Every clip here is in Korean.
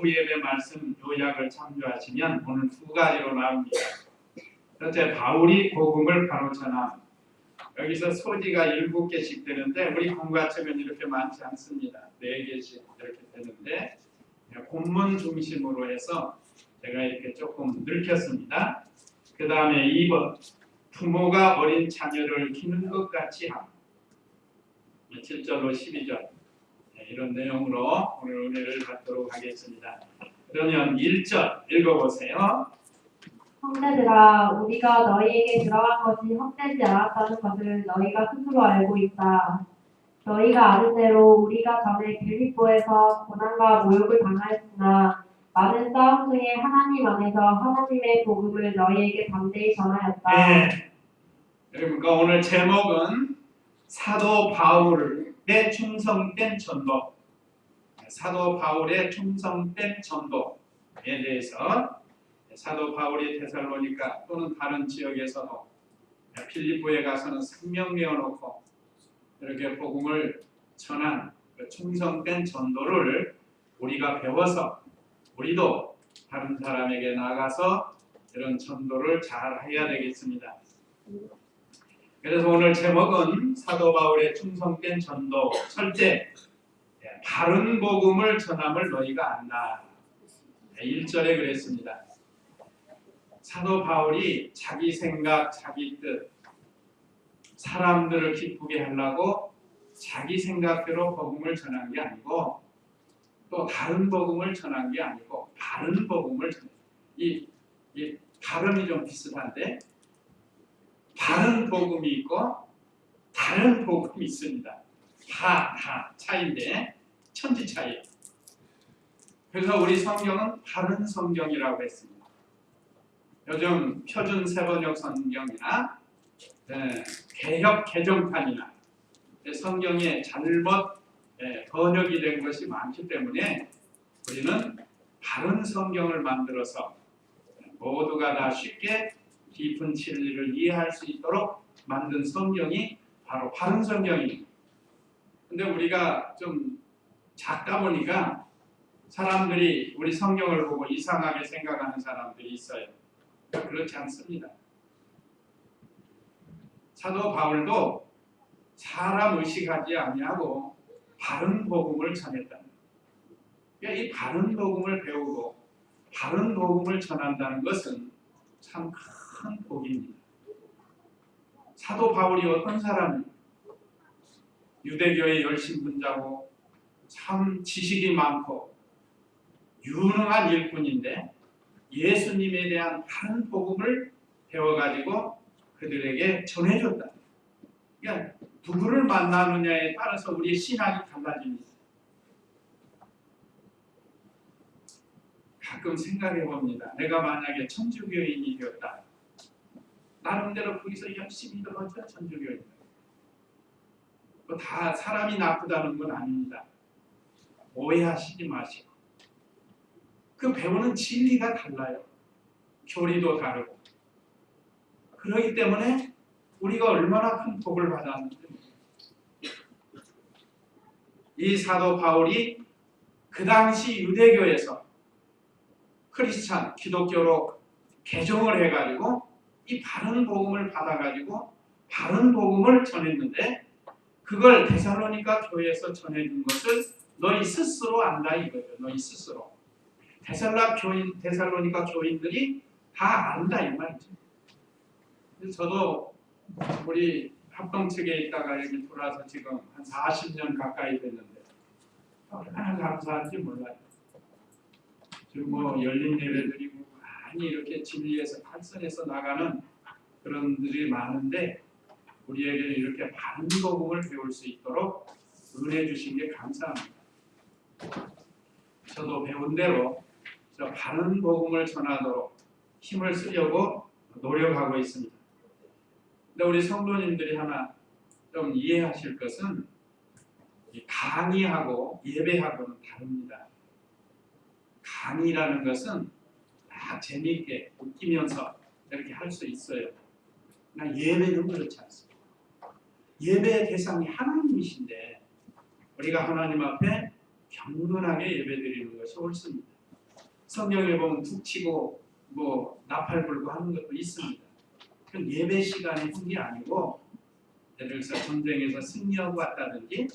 예배 말씀 요약을 참조하시면 오늘 두 가지로 나옵니다. 첫째, 바울이 복음을 바로 전함. 여기서 소지가 7개씩 되는데 우리 공과체면 이렇게 많지 않습니다. 4개씩 이렇게 되는데 본문 중심으로 해서 제가 이렇게 조금 늙혔습니다. 그 다음에 2번, 부모가 어린 자녀를 기는 것 같이 함. 7절로 12절 이런 내용으로 오늘 은혜를 받도록 하겠습니다. 그러면 1절 읽어보세요. 형제들아, 우리가 너희에게 들어간 것이 헛되지 않았다는 것을 너희가 스스로 알고 있다. 너희가 아는 대로 우리가 전에 빌립보에서 고난과 모욕을 당하였으나 많은 싸움 중에 하나님 안에서 하나님의 복음을 너희에게 담대히 전하였다. 네. 그러니까 오늘 제목은 사도 바울의 충성된 전도, 사도 바울의 충성된 전도에 대해서 사도 바울이 데살로니가 또는 다른 지역에서도 필리포에 가서는 생명 내어놓고 이렇게 복음을 전한 그 충성된 전도를 우리가 배워서 우리도 다른 사람에게 나가서 이런 전도를 잘 해야 되겠습니다. 그래서 오늘 제목은 사도 바울의 충성된 전도, 첫째, 바른 복음을 전함을 너희가 안다. 1절에 그랬습니다. 사도 바울이 자기 생각, 자기 뜻, 사람들을 기쁘게 하려고 자기 생각대로 복음을 전한 게 아니고 또 다른 복음을 전한 게 아니고 바른 복음을 전한, 이 발음이 좀 비슷한데 바른 복음이 있고 다른 복음이 있습니다. 다 차이인데 천지 차이. 그래서 우리 성경은 바른 성경이라고 했습니다. 요즘 표준 세번역 성경이나 개혁 개정판이나 성경에 잘못 번역이 된 것이 많기 때문에 우리는 바른 성경을 만들어서 모두가 다 쉽게 깊은 진리를 이해할 수 있도록 만든 성경이 바로 바른 성경입니다. 근데 우리가 좀 작다 보니까 사람들이 우리 성경을 보고 이상하게 생각하는 사람들이 있어요. 그렇지 않습니다. 사도 바울도 사람 의식하지 아니하고 바른 복음을 전했다. 그러니까 이 바른 복음을 배우고 바른 복음을 전한다는 것은 참 큰 복입니다. 사도 바울이 어떤 사람입니까? 유대교의 열심분자고 참 지식이 많고 유능한 일꾼인데 예수님에 대한 바른 복음을 배워가지고 그들에게 전해줬다. 그러니까 누구를 만나느냐에 따라서 우리의 신앙이 달라집니다. 가끔 생각해 봅니다. 내가 만약에 천주교인이 되었다. 나름대로 거기서 열심히 들어서 천주교인. 다 사람이 나쁘다는 건 아닙니다. 오해하시지 마시고. 그 배우는 진리가 달라요. 교리도 다르고. 그렇기 때문에 우리가 얼마나 큰 복을 받았는지 이 사도 바울이 그 당시 유대교에서 크리스찬, 기독교로 개종을 해가지고 이 바른 복음을 받아가지고 바른 복음을 전했는데 그걸 데살로니가 교회에서 전해준 것을 너희 스스로 안다 이거죠. 너희 스스로. 데살로니가 교인들이 다 안다 이 말이죠. 저도 우리 합동측에 있다가 여기 돌아서 지금 한 40년 가까이 됐는데 얼마나 감사한지 몰라요. 지금 뭐 열린 예배드리고 많이 이렇게 진리에서 발전해서 나가는 그런 분들이 많은데 우리에게는 이렇게 바른 복음을 배울 수 있도록 은혜 주신 게 감사합니다. 저도 배운 대로 저 바른 복음을 전하도록 힘을 쓰려고 노력하고 있습니다. 근데 우리 성도님들이 하나 좀 이해하실 것은 강의하고 예배하고는 다릅니다. 강의라는 것은 다 재미있게 웃기면서 이렇게 할 수 있어요. 그러나 예배는 그렇지 않습니다. 예배의 대상이 하나님이신데 우리가 하나님 앞에 경건하게 예배드리는 것이 옳습니다. 성경에 보면 툭 치고 뭐 나팔 불고 하는 것도 있습니다. 그건 예배 시간에 한 게 아니고 예를 들어서 전쟁에서 승리하고 왔다든지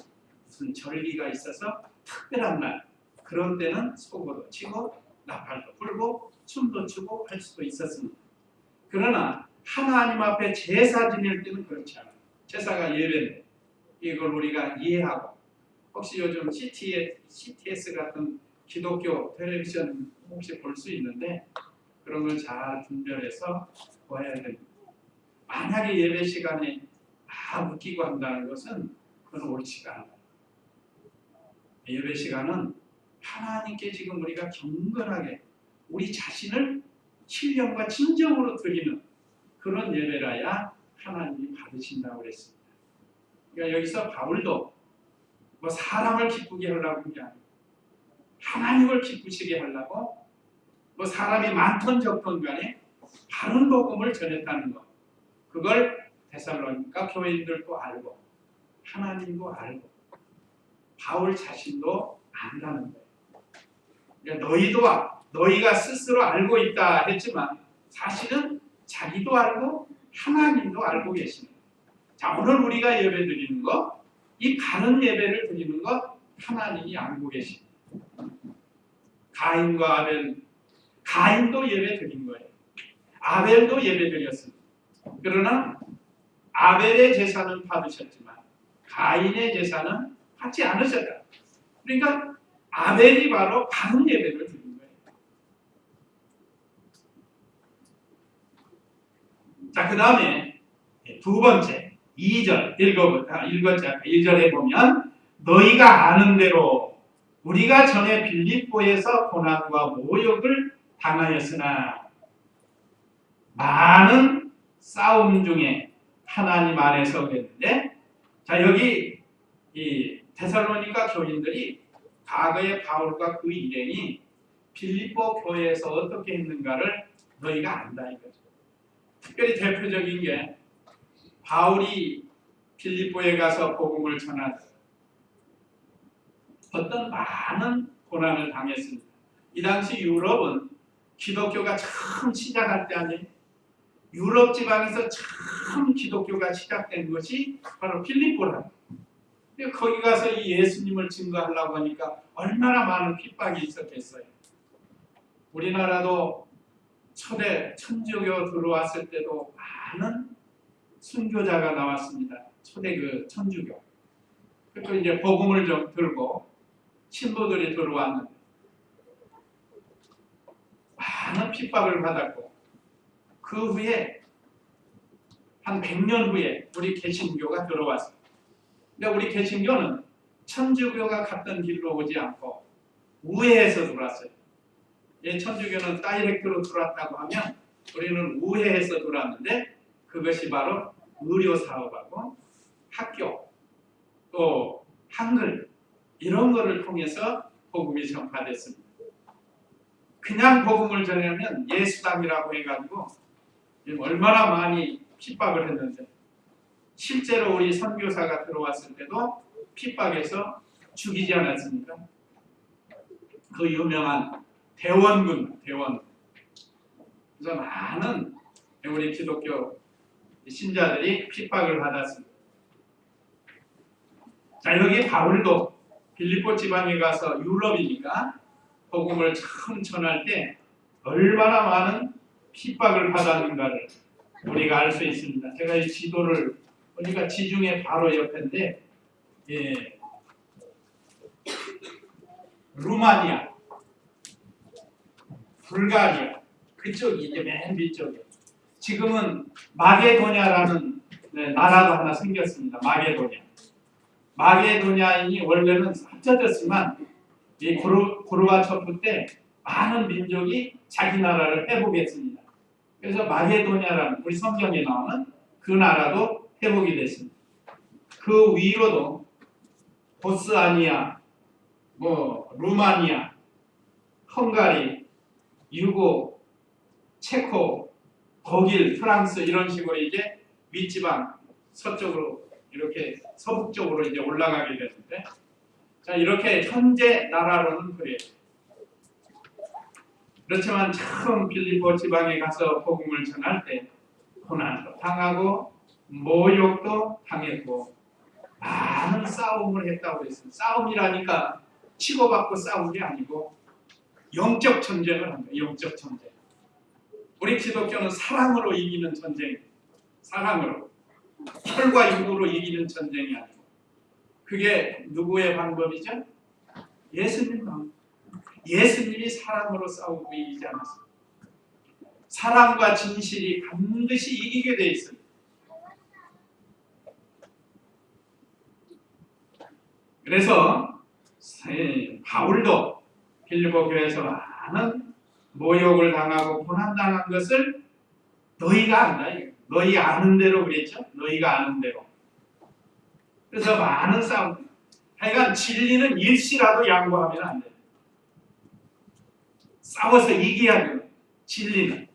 무슨 절기가 있어서 특별한 날 그런 때는 소고도 치고 나팔도 불고 춤도 추고 할 수도 있었습니다. 그러나 하나님 앞에 제사 지낼 때는 그렇지 않아요. 제사가 예배인데 이걸 우리가 이해하고 혹시 요즘 CTS 같은 기독교 텔레비전 혹시 볼 수 있는데 그런 걸 잘 분별해서 봐야 됩니다. 만약에 예배 시간에 웃기고 한다는 것은 그건 옳지가 않아요. 예배 시간은 하나님께 지금 우리가 경건하게 우리 자신을 신령과 진정으로 드리는 그런 예배라야 하나님이 받으신다고 그랬습니다. 그러니까 여기서 바울도 뭐 사람을 기쁘게 하려고 하는 게 아니고 하나님을 기쁘시게 하려고 뭐 사람이 많던 적던 간에 바른 복음을 전했다는 것. 그걸 데살로니가 교인들도 알고 하나님도 알고 바울 자신도 안다는 거예요. 그러니까 너희가 스스로 알고 있다 했지만 사실은 자기도 알고 하나님도 알고 계시는 거예요. 자, 오늘 우리가 예배 드리는 것, 이 바른 예배를 드리는 것 하나님이 알고 계십니다. 가인과 아벨, 가인도 예배 드린 거예요. 아벨도 예배 드렸습니다. 그러나 아벨의 제사는 받으셨지만 가인의 제사는 받지 않으셨다. 그러니까 아벨이 바로 바른 예배를 드린 거예요. 자, 그 다음에 두 번째 2절 읽었지 않까 1절에 보면 너희가 아는 대로 우리가 전에 빌립보에서 고난과 모욕을 당하였으나 많은 싸움 중에 하나님 안에서 그랬는데 자 여기 이 데살로니가 교인들이 과거의 바울과 그 일행이 빌립보 교회에서 어떻게 했는가를 너희가 안다 이거죠. 특별히 대표적인 게 바울이 빌립보에 가서 복음을 전하다 어떤 많은 고난을 당했습니다. 이 당시 유럽은 기독교가 처음 시작할 때 아니에요. 유럽 지방에서 처음 기독교가 시작된 것이 바로 필리포라. 거기 가서 이 예수님을 증거하려고 하니까 얼마나 많은 핍박이 있었겠어요. 우리나라도 초대 천주교 들어왔을 때도 많은 순교자가 나왔습니다. 초대 그 천주교. 그리고 이제 복음을 좀 들고 신부들이 들어왔는데 많은 핍박을 받았고 그 후에 한 100년 후에 우리 개신교가 들어왔어요. 근데 우리 개신교는 천주교가 갔던 길로 오지 않고 우회해서 들어왔어요. 천주교는 다이렉트로 들어왔다고 하면 우리는 우회해서 들어왔는데 그것이 바로 의료사업하고 학교 또 한글 이런 거를 통해서 복음이 전파됐습니다. 그냥 복음을 전하면 예수담이라고 해가지고 얼마나 많이 핍박을 했는데 실제로 우리 선교사가 들어왔을 때도 핍박해서 죽이지 않았습니까? 그 유명한 대원군. 그래서 많은 우리 기독교 신자들이 핍박을 받았습니다. 자 여기 바울도 빌립보 지방에 가서 유럽이니까 복음을 처음 전할 때 얼마나 많은 핍박을 받았는가를 우리가 알 수 있습니다. 제가 이 지도를 보니까 지중해 바로 옆인데 루마니아, 불가리아 그쪽이 이제 맨 위쪽에 지금은 마게도냐라는 나라가 하나 생겼습니다. 마게도냐인이 원래는 합쳐졌지만 이 고르바초프 때 많은 민족이 자기 나라를 회복했습니다. 그래서 마게도냐라는 우리 성경에 나오는 그 나라도 회복이 됐습니다. 그 위로도 보스아니아, 루마니아, 헝가리, 유고, 체코, 독일, 프랑스 이런 식으로 이제 윗지방 서쪽으로 이렇게 서북쪽으로 이제 올라가게 되는데 자 이렇게 현재 나라로는 그래요. 그렇지만 처음 빌립보 지방에 가서 복음을 전할 때 고난도 당하고 모욕도 당했고 많은 싸움을 했다고 했어요. 싸움이라니까 치고받고 싸운 게 아니고 영적 전쟁을 한 거예요. 영적 전쟁. 우리 기독교는 사랑으로 이기는 전쟁, 사랑으로 혈과 육으로 이기는 전쟁이 아니고 그게 누구의 방법이죠? 예수님 방법. 예수님이 사랑으로 싸우고 이기지 않았습니다. 사랑과 진실이 반드시 이기게 돼 있습니다. 그래서 바울도 빌립보 교회에서 많은 모욕을 당하고 고난당한 것을 너희가 안다. 너희 아는 대로 그랬죠? 너희가 아는 대로. 그래서 많은 싸움. 하여간 진리는 일시라도 양보하면 안 돼요. 싸워서 이겨야 돼요. 진리는.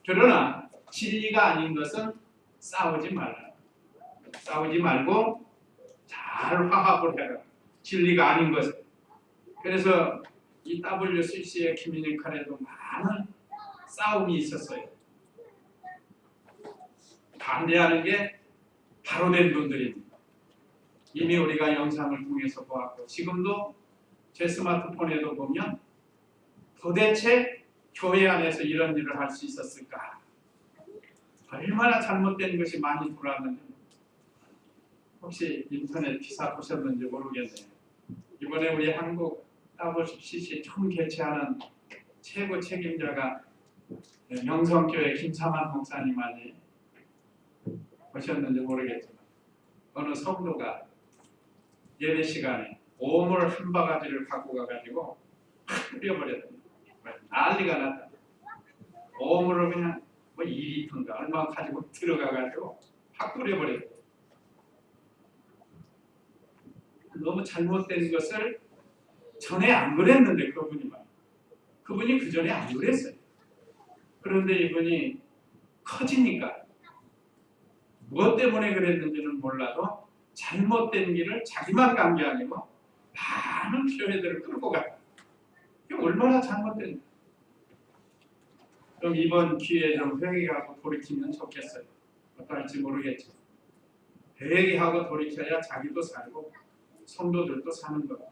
그러나 진리가 아닌 것은 싸우지 말라. 싸우지 말고 잘 화합을 해라. 진리가 아닌 것은. 그래서 이 WCC의 김인영 칸에도 많은 싸움이 있었어요. 반대하는 게 바로 된 분들입니다. 이미 우리가 영상을 통해서 보았고 지금도 제 스마트폰에도 보면 도대체 교회 안에서 이런 일을 할 수 있었을까? 얼마나 잘못된 것이 많이 돌아왔는지 혹시 인터넷 기사 보셨는지 모르겠네요. 이번에 우리 한국 WCC 총 개최하는 최고 책임자가 명성교회 김사만 목사님 아니 보셨는지 모르겠지만 어느 성도가 예배 시간에 오물 한 바가지를 갖고 가가지고 뿌려버렸다. 난리가 났다. 오물을 그냥 뭐 2리터인가 얼마 가지고 들어가가지고 확 뿌려버렸다. 너무 잘못된 것을 전에 안 그랬는데 그분이 그 전에 안 그랬어요. 그런데 이분이 커지니까 무엇 때문에 그랬는지는 몰라도 잘못된 길을 자기만 간 게 아니고 많은 교회들을 끌고 갔다. 이게 얼마나 잘못된. 그럼 이번 기회에 좀 회개하고 돌이키면 좋겠어요. 어떨지 모르겠지만 회개하고 돌이켜야 자기도 살고 성도들도 사는 거예요.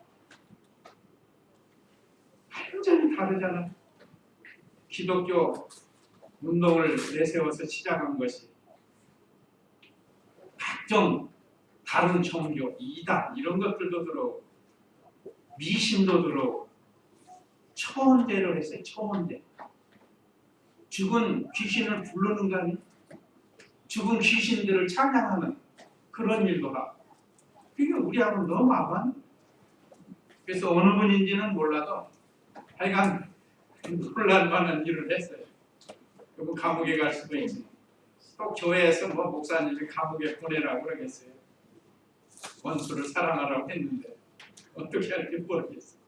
완전히 다르잖아. 기독교 운동을 내세워서 시작한 것이 각종 다른 종교, 이단 이런 것들도 들어오고 미신도 들어오고 초혼대로 했어요. 초혼대. 죽은 귀신을 부르는 거 아니에요? 죽은 귀신들을 찬양하는 그런 일도 하고 그게 우리하고는 너무 아반. 그래서 어느 분인지는 몰라도 하여간 논란받는 일을 했어요. 그리고 감옥에 갈 수도 있고 또 교회에서 뭐 목사님이 감옥에 보내라고 그러겠어요. 원수를 사랑하라고 했는데 어떻게 할지 모르겠어요.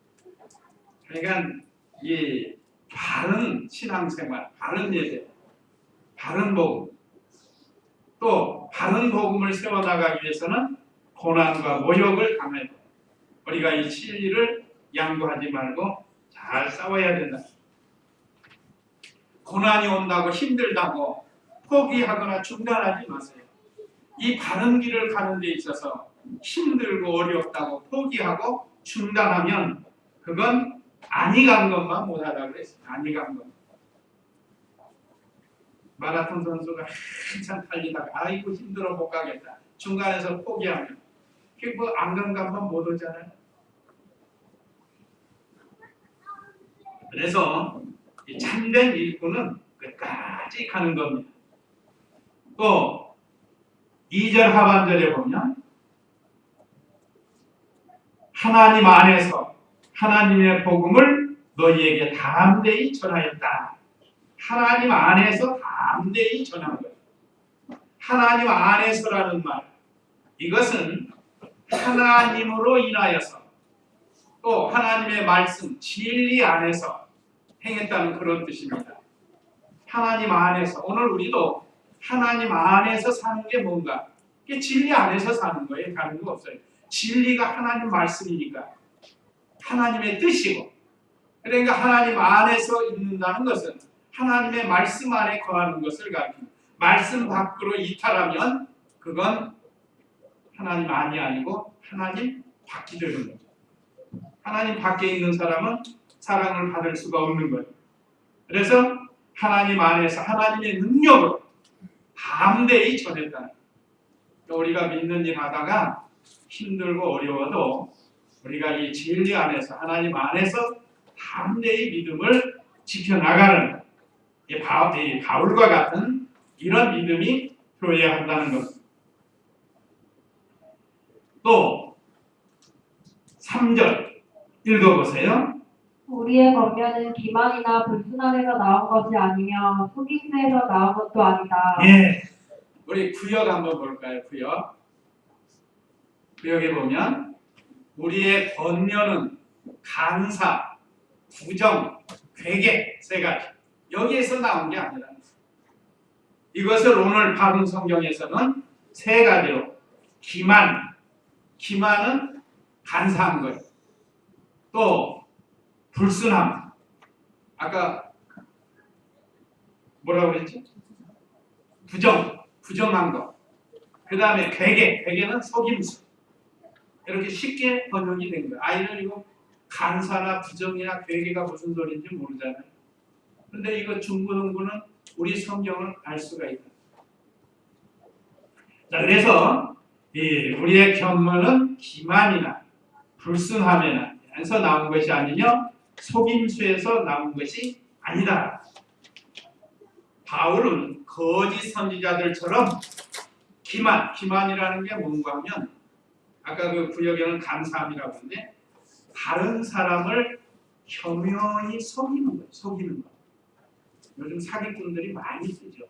하여간 이 바른 신앙생활, 바른 예배, 바른 복음 또 바른 복음을 세워나가기 위해서는 고난과 모욕을 당해야 돼요. 우리가 이 진리를 양보하지 말고 잘 싸워야 된다. 고난이 온다고 힘들다고 포기하거나 중단하지 마세요. 이 바른 길을 가는 데 있어서 힘들고 어렵다고 포기하고 중단하면 그건 안이 간 것만 못하다고 그랬어요. 안이 간 것. 마라톤 선수가 한참 달리다가 아이고 힘들어 못 가겠다. 중간에서 포기하면 그게 뭐 안 간 것만 못 오잖아요. 그래서 이 참된 일꾼은 끝까지 가는 겁니다. 또 2절 하반절에 보면 하나님 안에서 하나님의 복음을 너희에게 담대히 전하였다. 하나님 안에서 담대히 전한 거예요. 하나님 안에서라는 말, 이것은 하나님으로 인하여서 또 하나님의 말씀, 진리 안에서 행했다는 그런 뜻입니다. 하나님 안에서. 오늘 우리도 하나님 안에서 사는 게 뭔가? 이게 진리 안에서 사는 거예요. 다른 거 없어요. 진리가 하나님 말씀이니까 하나님의 뜻이고 그러니까 하나님 안에서 있는다는 것은 하나님의 말씀 안에 거하는 것을 가리킵니다. 말씀 밖으로 이탈하면 그건 하나님 안이 아니고 하나님 밖이 되는 거죠. 하나님 밖에 있는 사람은 사랑을 받을 수가 없는 거예요. 그래서 하나님 안에서 하나님의 능력으로 담대히 전했다는 거예요. 우리가 믿는 일 하다가 힘들고 어려워도 우리가 이 진리 안에서 하나님 안에서 담대히 믿음을 지켜나가는 이 바울과 같은 이런 믿음이 표해야 한다는 것. 또 3절 읽어보세요. 우리의 권면은 기만이나 불순함에서 나온 것이 아니며 속임수에서 나온 것도 아니다. 예, 우리 구역 한번 볼까요? 구역에 보면 우리의 권면은 간사, 부정, 괴계 세 가지. 여기에서 나온 게 아니라 이것을 오늘 바른 성경에서는 세 가지로 기만은 간사한 거예요. 또 불순함, 아까 뭐라고 그랬지? 부정한 거. 그 다음에 괴계는 속임수. 이렇게 쉽게 번역이 된 거예요. 아이는 이거 간사나 부정이나 괴계가 무슨 소리인지 모르잖아요. 그런데 이거 중구능구는 우리 성경을 알 수가 있다. 자, 그래서 우리의 견문은 기만이나 불순함에서 나온 것이 아니며 속임수에서 나온 것이 아니다. 바울은 거짓 선지자들처럼 기만이라는 게 뭔가 하면 아까 그 구역에는 간사함이라고 하는데 다른 사람을 혐오히 속이는 거예요. 요즘 사기꾼들이 많이 쓰죠.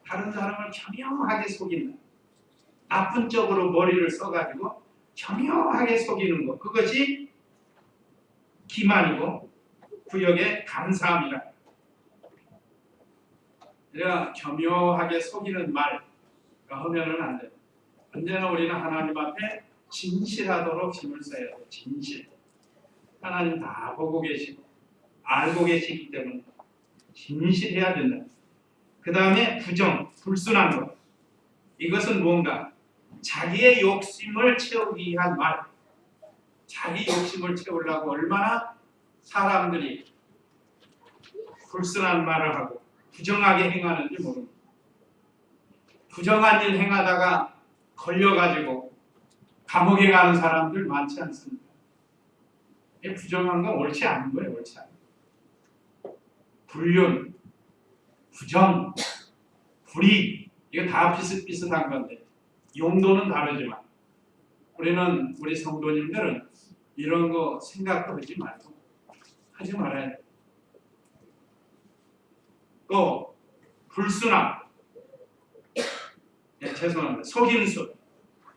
다른 사람을 혐오하게 속인다. 나쁜 쪽으로 머리를 써가지고 혐오하게 속이는 것. 그것이 기만이고 구역의 간사함이라. 그러니까 혐오하게 속이는 말 하면은 안 돼요. 언제나 우리는 하나님 앞에 진실하도록 힘을 써야 돼요. 진실. 하나님 다 보고 계시고 알고 계시기 때문에 진실해야 된다. 그 다음에 불순한 것. 이것은 뭔가 자기의 욕심을 채우기 위한 말. 자기 욕심을 채우려고 얼마나 사람들이 불순한 말을 하고 부정하게 행하는지 모릅니다. 부정한 일 행하다가 걸려가지고 감옥에 가는 사람들 많지 않습니까? 부정한 건 옳지 않은 거예요. 옳지 않은 거. 불륜, 부정, 불의 이거 다 비슷비슷한 건데 용도는 다르지만 우리 성도님들은 이런 거 생각도 하지 말아야 돼요. 또 불순함, 죄송합니다. 속임수,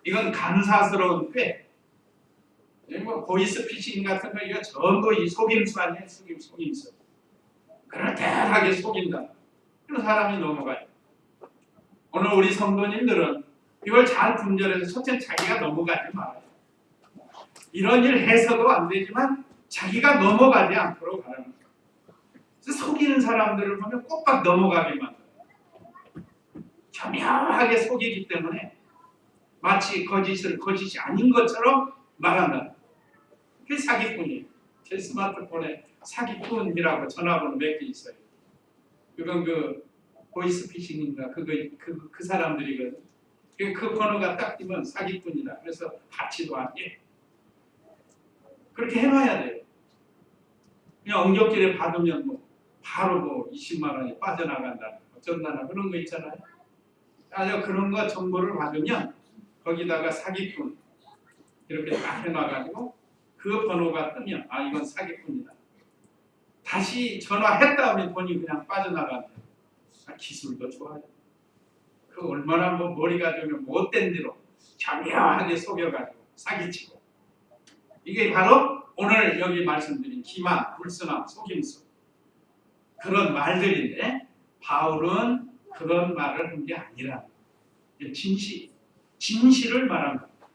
이건 간사스러운 꾀. 뭐 보이스피싱 같은 거 이거 전부 이 속임수 아니에요? 속임수. 그럴듯하게 속인다. 그런 사람이 넘어가요. 오늘 우리 성도님들은 이걸 잘 분별해서 첫째 자기가 넘어가지 말아요. 이런 일 해서도 안 되지만 자기가 넘어가지 않도록 하는 거예요. 그래서 속이는 사람들을 보면 꼭박 넘어가게 만들어요. 교묘하게 속이기 때문에 마치 거짓이 아닌 것처럼 말한다. 그게 사기꾼이에요. 제 스마트폰에 사기꾼이라고 전화번호 몇 개 있어요. 그건 그 보이스피싱인가 그 사람들이거든. 그 번호가 딱 뜨면 사기꾼이다. 그래서 받지도 않게 그렇게 해놔야 돼요. 그냥 엉겹길에 받으면 바로 20만 원이 빠져나간다. 어쩐다나 그런 거 있잖아요. 아주 그런 거 정보를 받으면 거기다가 사기꾼 이렇게 딱 해놔가지고 그 번호가 뜨면 이건 사기꾼이다. 다시 전화했다 하면 돈이 그냥 빠져나간다. 기술도 좋아요. 그 얼마나 머리가 좀 못된 대로 교묘하게 속여가지고 사기치고. 이게 바로 오늘 여기 말씀드린 기만, 불순함, 속임수 그런 말들인데 바울은 그런 말을 한 게 아니라 진실을 말한 겁니다.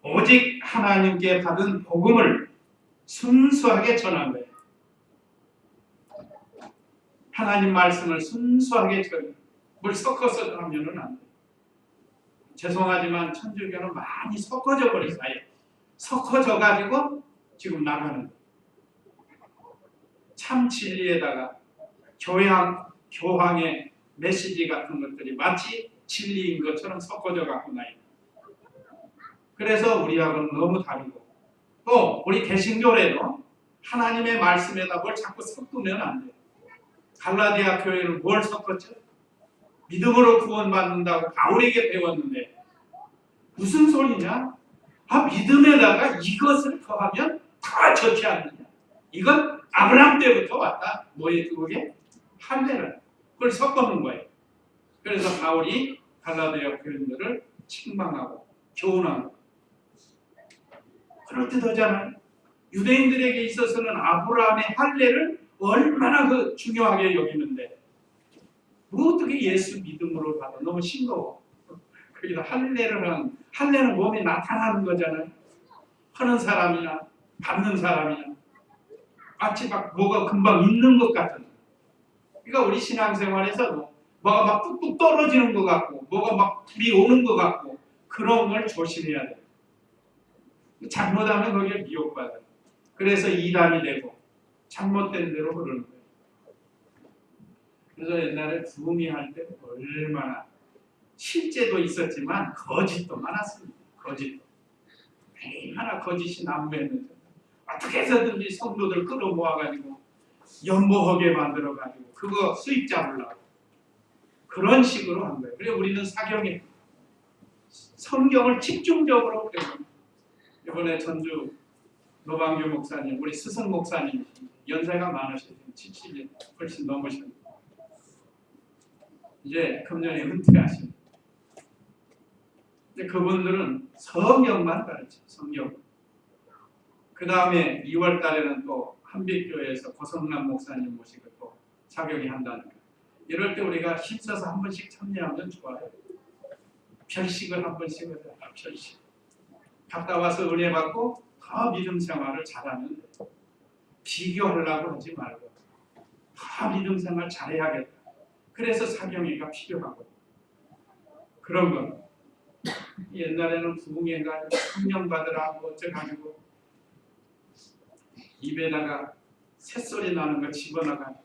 오직 하나님께 받은 복음을 순수하게 전한 거예요. 하나님 말씀을 순수하게 뭘 섞어서 하면은 안 돼요. 죄송하지만 천주교는 많이 섞어져 버렸어요. 섞어져 가지고 지금 나가는 거예요. 참 진리에다가 교황의 메시지 같은 것들이 마치 진리인 것처럼 섞어져 갖고 나요. 그래서 우리하고는 너무 다르고, 또 우리 개신교래도 하나님의 말씀에다 뭘 자꾸 섞으면 안 돼요. 갈라디아 교회는 뭘 섞었죠? 믿음으로 구원받는다고 바울에게 배웠는데 무슨 소리냐? 믿음에다가 이것을 더하면 다 좋지 않느냐? 이건 아브라함 때부터 왔다. 뭐예요 그게? 할례를. 그걸 섞어놓은 거예요. 그래서 바울이 갈라디아 교인들을 책망하고 교훈하고, 그럴듯하잖아요. 유대인들에게 있어서는 아브라함의 할례를 얼마나 중요하게 여기는데 어떻게 예수 믿음으로 받아? 너무 싱거워. 그래서 할례는 몸에 나타나는 거잖아요. 하는 사람이나 받는 사람이나 마치 막 뭐가 금방 있는 것 같은. 그러니까 우리 신앙생활에서도 뭐가 막 뚝뚝 떨어지는 것 같고 뭐가 막 불이 오는 것 같고 그런 걸 조심해야 돼요. 잘못하면 거기에 미혹받아요. 그래서 이단이 되고 잘못된 대로 그러는 거예요. 그래서 옛날에 부흥이 할 때 얼마나 실제도 있었지만 거짓도 많았습니다. 거짓도. 얼마나 거짓이 난무했는지. 어떻게 해서든지 성도들 끌어모아가지고 연모하게 만들어가지고 그거 수익 잡으려고 그런 식으로 한 거예요. 그래서 우리는 사경에 성경을 집중적으로 배워요. 이번에 전주 노방규 목사님, 우리 스승 목사님 연세가 많으시죠. 70이 훨씬 넘으셨는데 이제 금년에 은퇴하십니다. 근데 그분들은 성경만 가르쳐요. 성경. 그 다음에 2월 달에는 또 한빛교회에서 고성남 목사님 모시고 또 자격이 한다는 거예요. 이럴 때 우리가 힘써서 한 번씩 참여하면 좋아요. 별식을 한 번씩 해요. 별식. 갔다 와서 은혜 받고 더 믿음 생활을 잘하면 돼요. 비교하려고 하지 말고 더 믿음 생활 잘해야겠다. 그래서 사경회가 필요하고 그런 거. 옛날에는 부흥회가 성령 받으라고 어쩌가지고 입에다가 새소리 나는 거 집어넣어가지고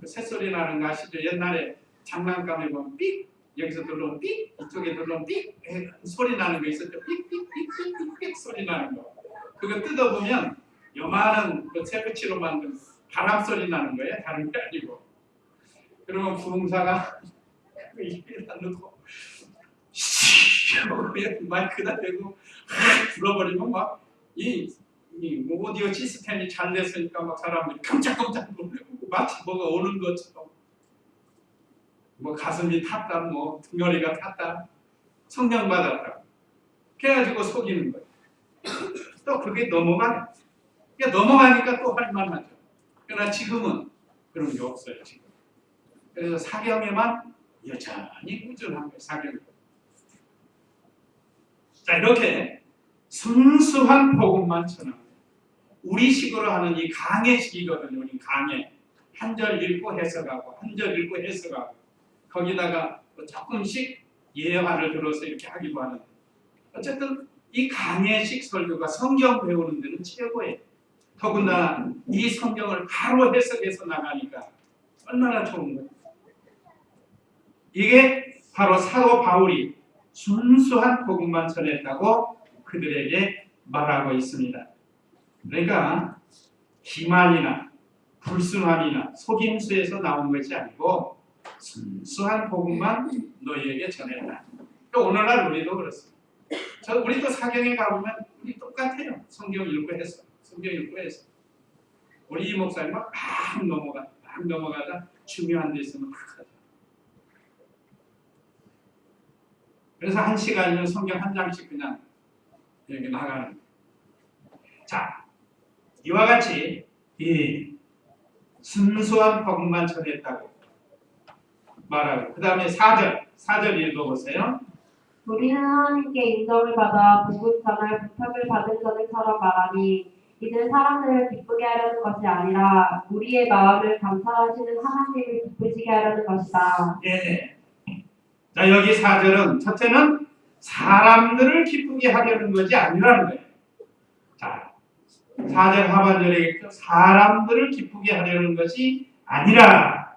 그 새소리 나는 거 아시죠? 옛날에 장난감에 보면 삑 여기서 들어오면 삑 이쪽에 들어오면 삑 소리 나는 거 있었죠? 삑삑삑삑삑 소리 나는 거. 그거 뜯어보면 요만한 그 새붙이로 만든 바람 소리 나는 거예요. 다른 게 아니고. 그러면 부흥사가 입에다 넣고 마이크다 대고 불어버리면 막 이 오디오 시스템이 잘 됐으니까 막 사람들이 깜짝깜짝 놀래고 마치 뭐가 오는 것처럼 뭐 가슴이 탔다 뭐 등허리가 탔다 성령 받았다 그래가지고 속이는 거예요. 또 그게 넘어가요. 그러니까 넘어가니까 또 할만하죠. 그러나 지금은 그런 게 없어요. 지금. 그래서 사경에만 여전히 꾸준한 거예요. 사경. 자 이렇게 순수한 복음만 전합니다. 우리식으로 하는 이 강해식이거든요. 우리 강해. 한 절 읽고 해석하고 한 절 읽고 해석하고 거기다가 조금씩 예화를 들어서 이렇게 하기도 하는데 어쨌든 이 강해식 설교가 성경 배우는 데는 최고예요. 더군다나 이 성경을 바로 해석해서 나가니까 얼마나 좋은 거예요. 이게 바로 사도 바울이 순수한 복음만 전했다고 그들에게 말하고 있습니다. 그러니까 기만이나 불순함이나 속임수에서 나온 것이 아니고 순수한 복음만 너희에게 전했다. 오늘날 우리도 그렇습니다. 우리도 사경에 가보면 우리 똑같아요. 성경 읽고 해서 성경 읽고 해서 우리 이 목사님 막 넘어가다 중요한 데 있으면 막 하죠. 그래서 1시간이면 성경 한 장씩 그냥 여기 나가는 거예요. 자, 이와 같이 이 순수한 복음만 전했다고 말하고 그 다음에 4절 읽어보세요. 우리는 하나님께 인정을 받아 복음 전할 부탁을 받은 자들처럼 말하니 이는 사람들을 기쁘게 하려는 것이 아니라 우리의 마음을 감찰하시는 하나님을 기쁘시게 하려는 것이다. 예. 자, 여기 4절은 첫째는 사람들을 기쁘게 하려는 것이 아니라는 거예요. 자, 4절 하반절에 사람들을 기쁘게 하려는 것이 아니라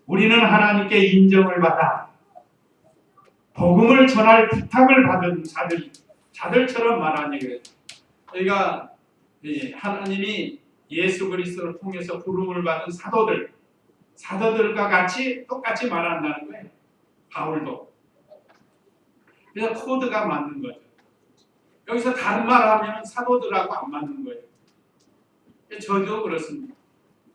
우리는 하나님께 인정을 받아 복음을 전할 부탁을 받은 자들처럼 말하니 그래요. 저희가 하나님이 예수 그리스도를 통해서 부름을 받은 사도들과 같이 똑같이 말한다는 거예요. 바울도. 그래서 코드가 맞는 거죠. 여기서 다른 말 하면 사도들하고 안 맞는 거예요. 저도 그렇습니다.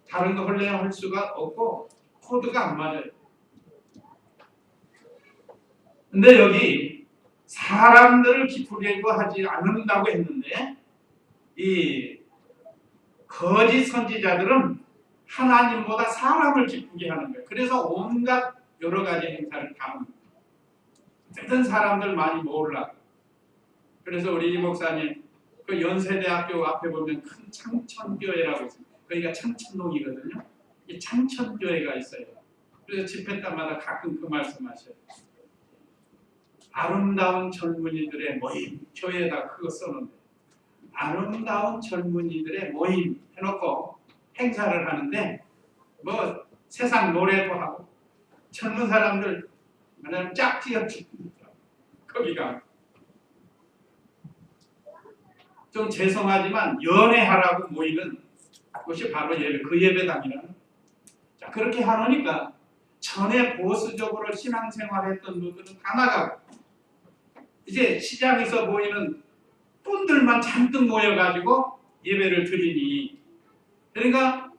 다른 거 하려면 할 수가 없고 코드가 안 맞아요. 근데 여기 사람들을 기쁘게 하지 않는다고 했는데 이 거짓 선지자들은 하나님보다 사람을 기쁘게 하는 거예요. 그래서 온갖 여러 가지 행사를 다 합니다. 어쨌든 사람들 많이 모으려고. 그래서 우리 이 목사님 그 연세대학교 앞에 보면 큰 창천교회라고 있습니다. 거기가 창천동이거든요. 이 창천교회가 있어요. 그래서 집회 때마다 가끔 그 말씀하셔요. 아름다운 젊은이들의 모임, 교회에다 그거 써놓는데 아름다운 젊은이들의 모임 해놓고 행사를 하는데 뭐 세상 노래도 하고 젊은 사람들 말하면 짝지어 죽습니다. 거기가 좀 죄송하지만 연애하라고 모이는 것이 바로 예배, 그 예배당이라는. 자, 그렇게 하니까 전에 보수적으로 신앙생활했던 분들은 다 나가고 이제 시장에서 모이는 분들만 잔뜩 모여가지고 예배를 드리니 그러니까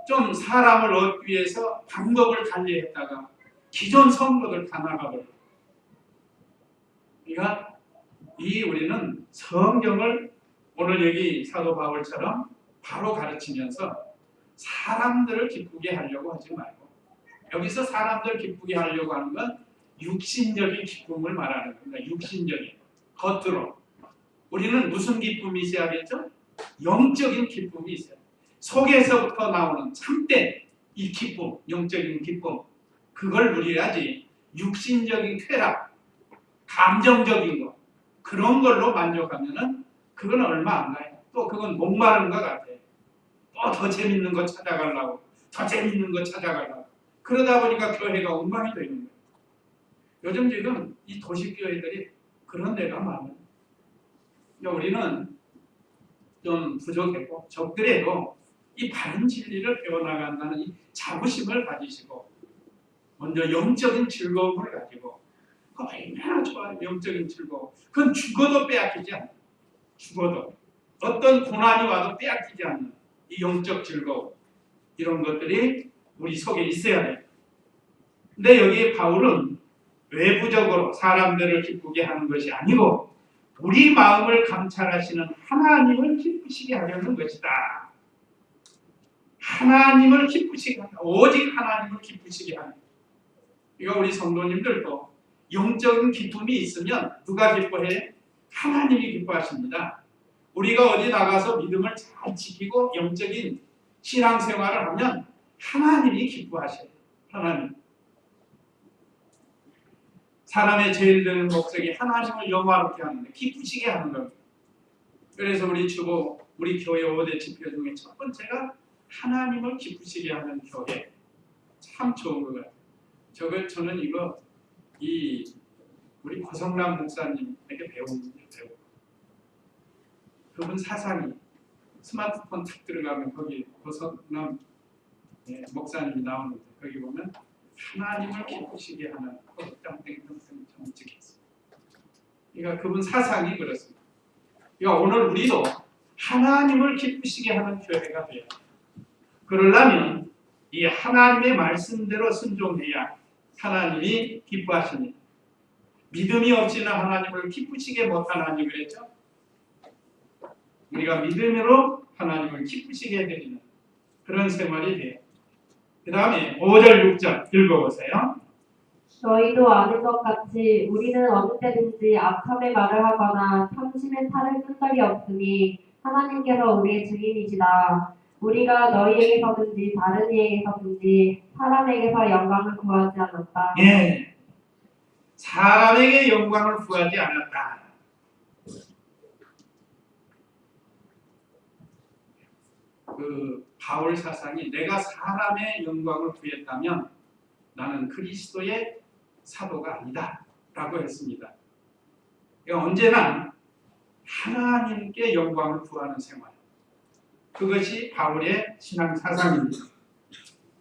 좀 사람을 얻기 위해서 방법을 달리했다가 기존 성도들 다 나가버려요. 그러니까 우리는 성경을 오늘 여기 사도 바울처럼 바로 가르치면서 사람들을 기쁘게 하려고 하지 말고 여기서 사람들 기쁘게 하려고 하는 건 육신적인 기쁨을 말하는 겁니다. 육신적인 겉으로. 우리는 무슨 기쁨이 있어야겠죠? 영적인 기쁨이 있어요. 속에서부터 나오는 참된 이 기쁨, 영적인 기쁨. 그걸 누려야지 육신적인 쾌락, 감정적인 거 그런 걸로 만족하면은 그건 얼마 안 가요. 또 그건 목마른 것 같아요. 또 더 재밌는 거 찾아가려고, 더 재밌는 거 찾아가려고. 그러다 보니까 교회가 엉망이 되는 거예요. 요즘 지금 이 도시교회들이 그런 데가 많아요. 우리는 좀 부족했고 적더라도 이 바른 진리를 배워나간다는 이 자부심을 가지시고 먼저 영적인 즐거움을 가지고 얼마나 좋아요. 영적인 즐거움. 그건 죽어도 빼앗기지 않아요. 죽어도 어떤 고난이 와도 빼앗기지 않는 이 영적 즐거움 이런 것들이 우리 속에 있어야 돼요. 근데 여기 바울은 외부적으로 사람들을 기쁘게 하는 것이 아니고 우리 마음을 감찰하시는 하나님을 기쁘시게 하려는 것이다. 하나님을 기쁘시게 한다. 오직 하나님을 기쁘시게 한다. 이거 우리 성도님들도 영적인 기쁨이 있으면 누가 기뻐해? 하나님이 기뻐하십니다. 우리가 어디 나가서 믿음을 잘 지키고 영적인 신앙생활을 하면 하나님이 기뻐하셔요. 하나님. 사람의 제일 드는 목적이 하나님을 영화롭게 하는데 기쁘시게 하는 겁니다. 그래서 우리 교회 5대 지표 중에 첫 번째가 하나님을 기쁘시게 하는 교회. 참 좋은 것 같아요. 저는 이거 우리 고성남 목사님에게 배웁니다. 그분 사상이 스마트폰 탁 들어가면 거기 고성남 목사님이 나오는데 거기 보면 하나님을 기쁘시게 하는 땡땡땡땡 정직했어요. 그러니까 그분 사상이 그렇습니다. 그러니까 오늘 우리도 하나님을 기쁘시게 하는 교회가 돼요. 그러려면 이 하나님의 말씀대로 순종해야 하나님이 기뻐하십니다. 믿음이 없이는 하나님을 기쁘시게 못하나니 그랬죠? 우리가 믿음으로 하나님을 기쁘시게 해드리는 그런 생활이 돼요. 그 다음에 5절 6절 읽어보세요. 너희도 아는 것 같이 우리는 어느 때든지 악함의 말을 하거나 탐심의 탈을 쓴 적이 없으니 하나님께서 우리의 증인이시다. 우리가 너희에게서든지 다른 이에게서든지 사람에게서 영광을 구하지 않았다. 예, 사람에게 영광을 구하지 않았다. 그 바울 사상이 내가 사람의 영광을 구했다면 나는 그리스도의 사도가 아니다 라고 했습니다. 그러니까 언제나 하나님께 영광을 구하는 생활, 그것이 바울의 신앙 사상입니다.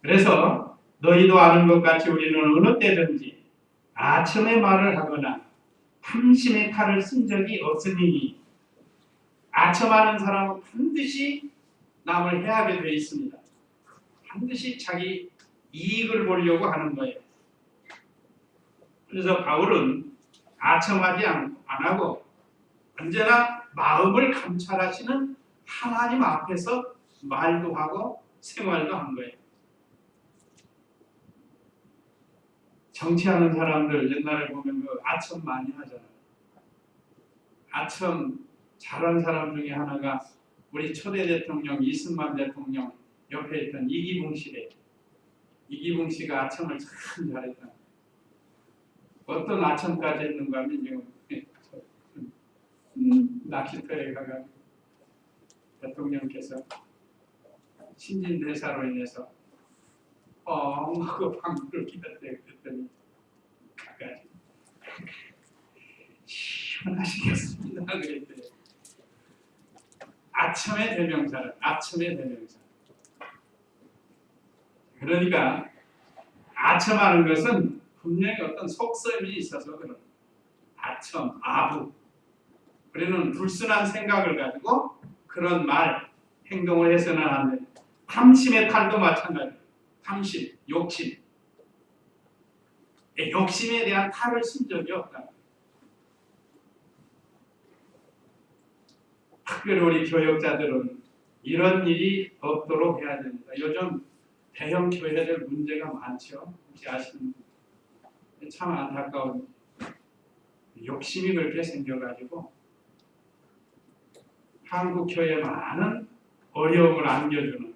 그래서 너희도 아는 것 같이 우리는 어느 때든지 아첨의 말을 하거나 탐심의 칼을 쓴 적이 없으니, 아첨하는 사람은 반드시 남을 해하게 되어 있습니다. 반드시 자기 이익을 보려고 하는 거예요. 그래서 바울은 아첨하지 안 하고 언제나 마음을 감찰하시는 하나님 앞에서 말도 하고 생활도 한 거예요. 정치하는 사람들 옛날에 보면 그 아첨 많이 하잖아요. 아첨 잘한 사람 중에 하나가 우리 초대 대통령 이승만 대통령 옆에 있던 이기붕 씨래. 이기붕 씨가 아첨을 참 잘했다. 어떤 아첨까지 했는가 하면 지금 낚시터에 가가 대통령께서 신진대사로 인해서 하고 방구를 기다렸대. 그랬더니 가까이 시원하시겠습니다. 그랬대. 아첨의 대명사를, 아첨의 대명사. 그러니까 아첨하는 것은 분명히 어떤 속셈이 있어서 그런 아첨, 아부. 우리는 불순한 생각을 가지고 그런 말, 행동을 해서는 안 돼. 탐심의 탈도 마찬가지예요. 탐심, 욕심. 욕심에 대한 탈을 쓴 적이 없다. 특별히 우리 교역자들은 이런 일이 없도록 해야 됩니다. 요즘 대형 교회들 문제가 많죠. 혹시 아시는 분? 참 안타까운 욕심이 그렇게 생겨가지고 한국 교회에 많은 어려움을 안겨주는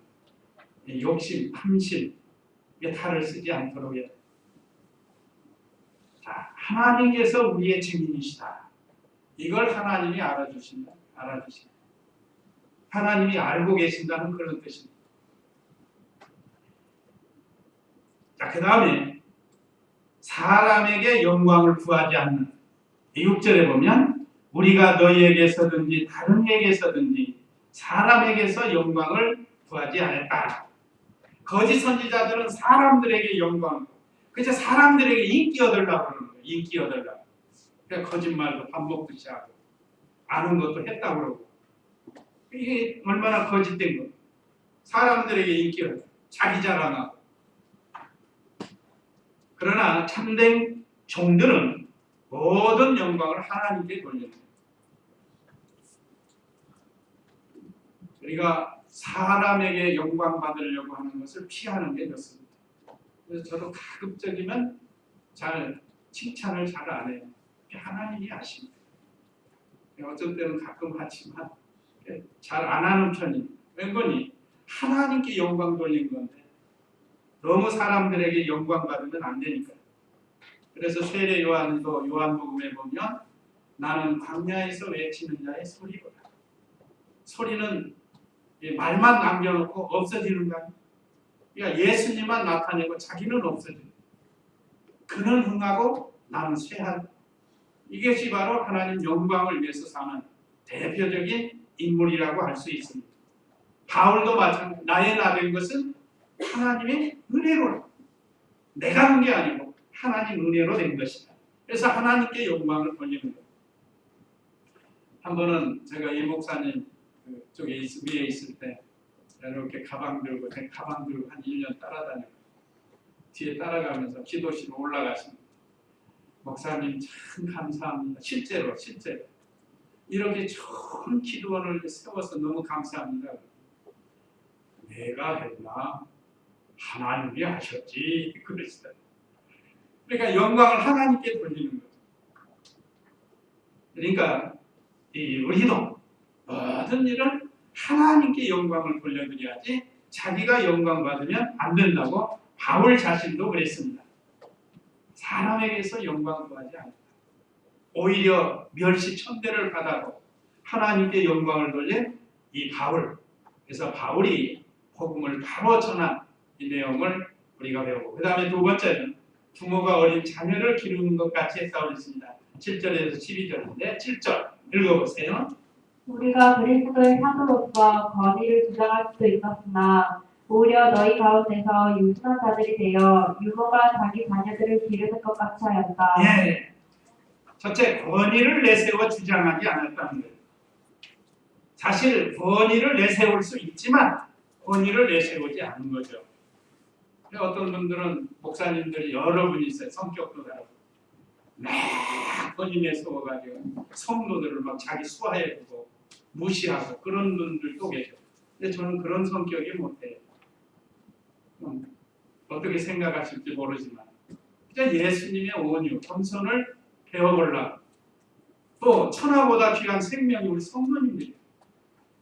욕심, 탐심, 탈을 쓰지 않도록 해야. 자, 하나님께서 우리의 증인이시다. 이걸 하나님이 알아주신다. 하나님이 알고 계신다는 그런 뜻입니다. 자, 그 다음에 사람에게 영광을 구하지 않는 이 6절에 보면 우리가 너희에게서든지 다른 이에게서든지 사람에게서 영광을 구하지 않았다. 거짓 선지자들은 사람들에게 영광, 그저 사람들에게 인기 얻으려고 하는 거예요. 인기 얻으려고. 그러니까 거짓말도 밥 먹듯이 하고 아는 것도 했다고 그러고. 이게 얼마나 거짓된 거. 사람들에게 인기 얻어. 자기 자랑하고. 그러나 참된 종들은 모든 영광을 하나님께 돌립니다. 우리가 사람에게 영광 받으려고 하는 것을 피하는 게 좋습니다. 그래서 저도 가급적이면 잘 칭찬을 잘 안 해요. 하나님이 아십니다. 어쩔 때는 가끔 하지만 잘 안 하는 편입니다. 왠거니 하나님께 영광 돌린 건데 너무 사람들에게 영광 받으면 안 되니까. 그래서 세례 요한도 요한복음에 보면 나는 광야에서 외치는 자의 소리로다. 소리는 말만 남겨놓고 없어지는 거 아니에요. 그러니까 예수님만 나타내고 자기는 없어지는. 그는 흥하고 나는 쇠하다. 이것이 바로 하나님 영광을 위해서 사는 대표적인 인물이라고 할 수 있습니다. 바울도 마찬가지. 나의 나된 것은 하나님의 은혜로, 내가 한 게 아니고 하나님 은혜로 된 것이다. 그래서 하나님께 영광을 돌리는 거예요. 한 번은 제가 이 목사님 쪽에 위에 있을 때 이렇게 가방 들고 제 가방 들고 한 1년 따라다니고 뒤에 따라가면서 기도실로 올라가십니다. 목사님 참 감사합니다. 실제로 이렇게 좋은 기도원을 세워서 너무 감사합니다. 내가 했나? 하나님이 하셨지. 그러시다. 그러니까 영광을 하나님께 돌리는 거죠. 그러니까 우리도 모든 일은 하나님께 영광을 돌려드려야지 자기가 영광 받으면 안 된다고 바울 자신도 그랬습니다. 사람에게서 영광 구하지 않는다. 오히려 멸시천대를 받아도 하나님께 영광을 돌린 이 바울. 그래서 바울이 복음을 바로 전한 이 내용을 우리가 배우고, 그 다음에 두 번째는 부모가 어린 자녀를 기르는 것 같이 했다고 했습니다. 7절에서 12절인데 7절 읽어보세요. 우리가 그리스도의 사도로서 권위를 주장할 수도 있었으나 오히려 너희 가운데서 유순한 자들이 되어 유모가 자기 자녀들을 기르는 것 같이 하였다. 예. 첫째, 권위를 내세워 주장하지 않았다는 거예요. 사실 권위를 내세울 수 있지만 권위를 내세우지 않은 거죠. 어떤 분들은 목사님들이 여러 분 있어요. 성격도 다르고 막 권위 내세워가지고 성도들을 막 자기 수하해두고 무시하고 그런 분들도 계셔. 근데 저는 그런 성격이 못해요. 어떻게 생각하실지 모르지만 그냥 예수님의 온유, 겸손을 배워보려고, 또 천하보다 귀한 생명이 우리 성도님들이에요.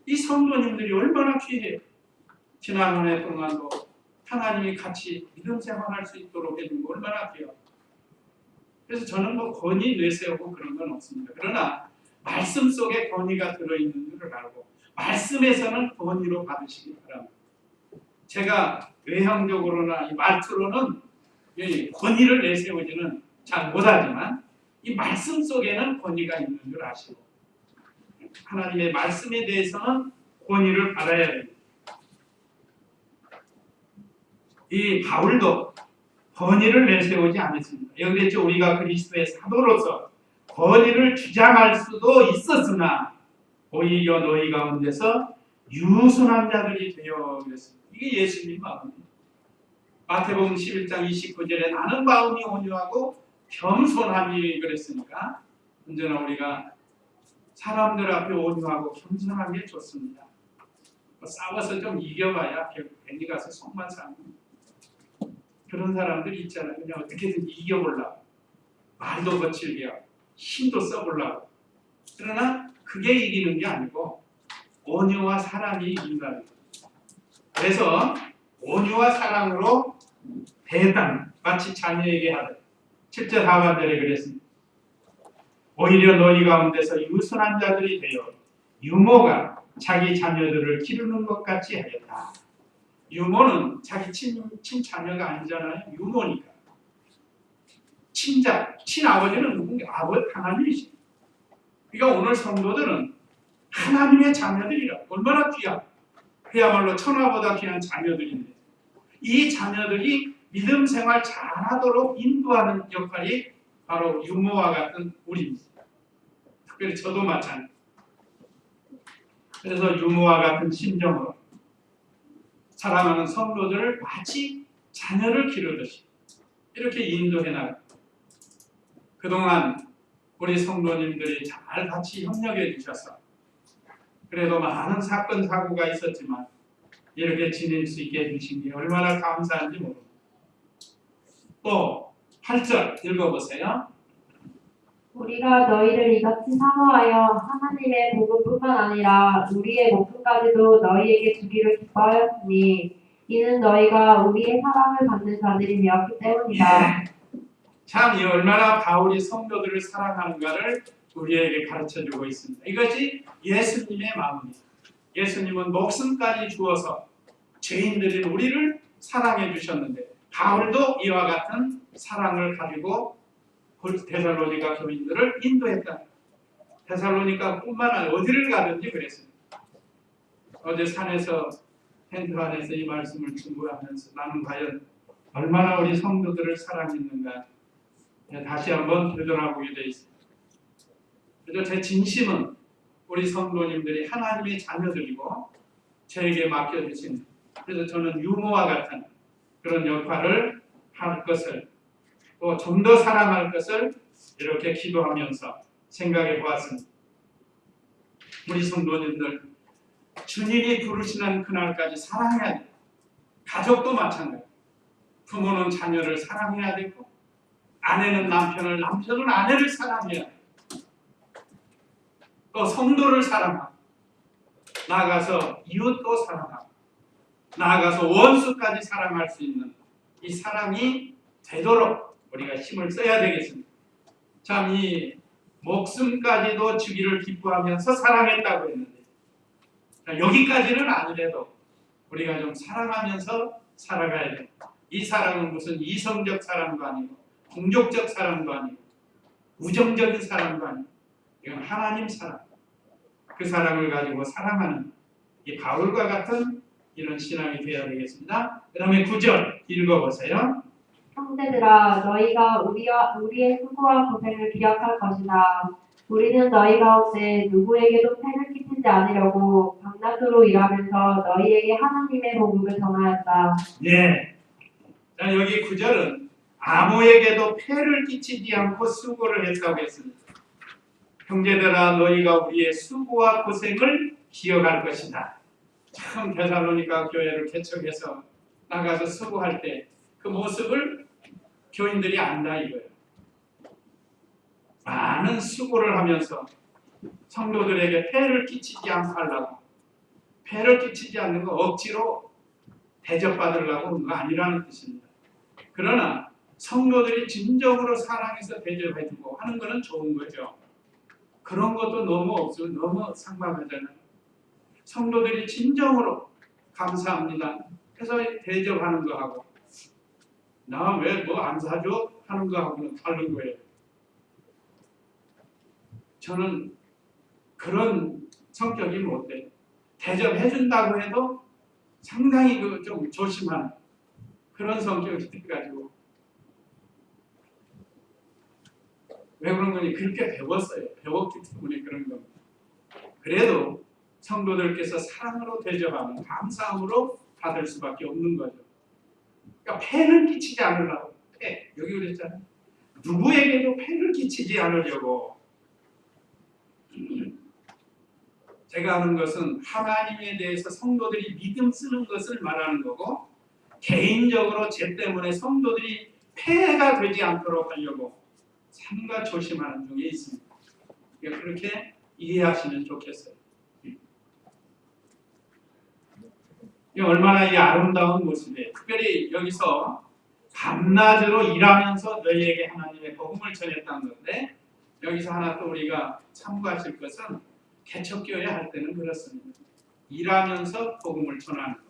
이 성도님들이 얼마나 귀해요. 지난 한 해 동안도 하나님이 같이 믿음 생활할 수 있도록 해준 거 얼마나 귀해요. 그래서 저는 뭐 권위 내세우고 그런 건 없습니다. 그러나 말씀 속에 권위가 들어있는 줄을 알고 말씀에서는 권위로 받으시기 바랍니다. 제가 외형적으로나 이 말투로는 이 권위를 내세우지는 잘 못하지만 이 말씀 속에는 권위가 있는 줄 아시고 하나님의 말씀에 대해서는 권위를 받아야 됩니다. 이 바울도 권위를 내세우지 않았습니다. 여기 그랬죠. 우리가 그리스도의 사도로서 권위를 주장할 수도 있었으나 오히려 너희 가운데서 유순한 자들이 되어 그랬습니다. 이게 예수님 마음입니다. 마태복음 11장 29절에 나는 마음이 온유하고 겸손하니 그랬으니까 언제나 우리가 사람들 앞에 온유하고 겸손한 게 좋습니다. 싸워서 좀 이겨봐야 괜히 가서 속만 상합니다. 그런 사람들이 있잖아요. 그냥 어떻게든 이겨보려고 말도 거칠게 하고 힘도 써보려고. 그러나 그게 이기는 게 아니고 온유와 사랑이 이긴다는 거예요. 그래서 온유와 사랑으로 대당 마치 자녀에게 하듯 7절 하반절에 그랬습니다. 오히려 너희 가운데서 유순한 자들이 되어 유모가 자기 자녀들을 기르는 것 같이 하였다. 유모는 자기 친자녀가 아니잖아요. 유모니까. 친아버지는 누군가? 아버지 하나님이시. 그러니까 오늘 성도들은 하나님의 자녀들이라. 얼마나 귀한, 그야말로 천하보다 귀한 자녀들인데 이 자녀들이 믿음 생활 잘하도록 인도하는 역할이 바로 유모와 같은 우리입니다. 특별히 저도 마찬가지. 그래서 유모와 같은 심정으로 사랑하는 성도들을 마치 자녀를 기르듯이 이렇게 인도해 나가. 그동안 우리 성도님들이 잘 같이 협력해 주셔서 그래도 많은 사건 사고가 있었지만 이렇게 지낼 수 있게 해주신 게 얼마나 감사한지 모릅니다. 또 8절 읽어보세요. 우리가 너희를 이같이 사모하여 하나님의 복음뿐만 아니라 우리의 목숨까지도 너희에게 주기를 기뻐하였으니 이는 너희가 우리의 사랑을 받는 자들이 되었기 때문이다. 참 이 얼마나 바울이 성도들을 사랑하는가를 우리에게 가르쳐주고 있습니다. 이것이 예수님의 마음입니다. 예수님은 목숨까지 주어서 죄인들인 우리를 사랑해 주셨는데 바울도 이와 같은 사랑을 가지고 데살로니가 교인들을 인도했다. 데살로니가뿐만 아니라 어디를 가든지 그랬습니다. 어제 산에서 텐트 안에서 이 말씀을 증거하면서 나는 과연 얼마나 우리 성도들을 사랑했는가 다시 한번 되돌아보게 되어 있습니다. 그래서 제 진심은 우리 성도님들이 하나님의 자녀들이고 저에게 맡겨주신, 그래서 저는 유모와 같은 그런 역할을 할 것을 또 좀 더 사랑할 것을 이렇게 기도하면서 생각해 보았습니다. 우리 성도님들 주님이 부르시는 그날까지 사랑해야 돼요. 가족도 마찬가지예요. 부모는 자녀를 사랑해야 되고 아내는 남편을, 남편은 아내를 사랑해야 돼. 또 성도를 사랑하고, 나아가서 이웃도 사랑하고, 나아가서 원수까지 사랑할 수 있는 이 사랑이 되도록 우리가 힘을 써야 되겠습니다. 참, 이 목숨까지도 주기를 기뻐하면서 사랑했다고 했는데, 여기까지는 아니래도 우리가 좀 사랑하면서 살아가야 돼. 이 사랑은 무슨 이성적 사랑도 아니고, 공격적 사랑도 아니고, 우정적인 사랑도 아니고, 이건 하나님 사랑. 그 사랑을 가지고 사랑하는 이 바울과 같은 이런 신앙이 되어야 되겠습니다. 그 다음에 9절 읽어보세요. 형제들아, 너희가 우리의 수고와 고생을 기억할 것이다. 우리는 너희 가운데 누구에게도 폐를 끼치지 않으려고 밤낮으로 일하면서 너희에게 하나님의 복음을 전하였다. 예. 자, 여기 9절은 아무에게도 폐를 끼치지 않고 수고를 했다고 했습니다. 형제들아, 너희가 우리의 수고와 고생을 기억할 것이다. 참, 데살로니가 교회를 개척해서 나가서 수고할 때 그 모습을 교인들이 안다 이거예요. 많은 수고를 하면서 성도들에게 폐를 끼치지 않고 하려고, 폐를 끼치지 않는 거 억지로 대접받으려고 하는 거 아니라는 뜻입니다. 그러나 성도들이 진정으로 사랑해서 대접해주고 하는 거는 좋은 거죠. 그런 것도 너무 없으면 너무 상방하잖아요. 성도들이 진정으로 감사합니다 해서 대접하는 거하고, 나 왜 뭐 안 사줘? 하는 거하고는 다른 거예요. 저는 그런 성격이 못 돼요. 대접해준다고 해도 상당히 좀 조심하는 그런 성격이 돼가지고, 왜 그런 거니? 그렇게 배웠어요. 배웠기 때문에 그런 겁니다. 그래도 성도들께서 사랑으로 대접하면 감사함으로 받을 수밖에 없는 거죠. 그러니까 폐를 끼치지 않으려고. 폐, 여기 그랬잖아요. 누구에게도 폐를 끼치지 않으려고. 제가 하는 것은 하나님에 대해서 성도들이 믿음 쓰는 것을 말하는 거고, 개인적으로 제 때문에 성도들이 폐해가 되지 않도록 하려고 삼가 조심하는 중에 있습니다. 그러니까 그렇게 이해하시면 좋겠어요. 이 얼마나 이 아름다운 모습이에요. 특별히 여기서 밤낮으로 일하면서 너희에게 하나님의 복음을 전했다는 건데, 여기서 하나 또 우리가 참고하실 것은 개척교회 할 때는 그렇습니다. 일하면서 복음을 전하는 것.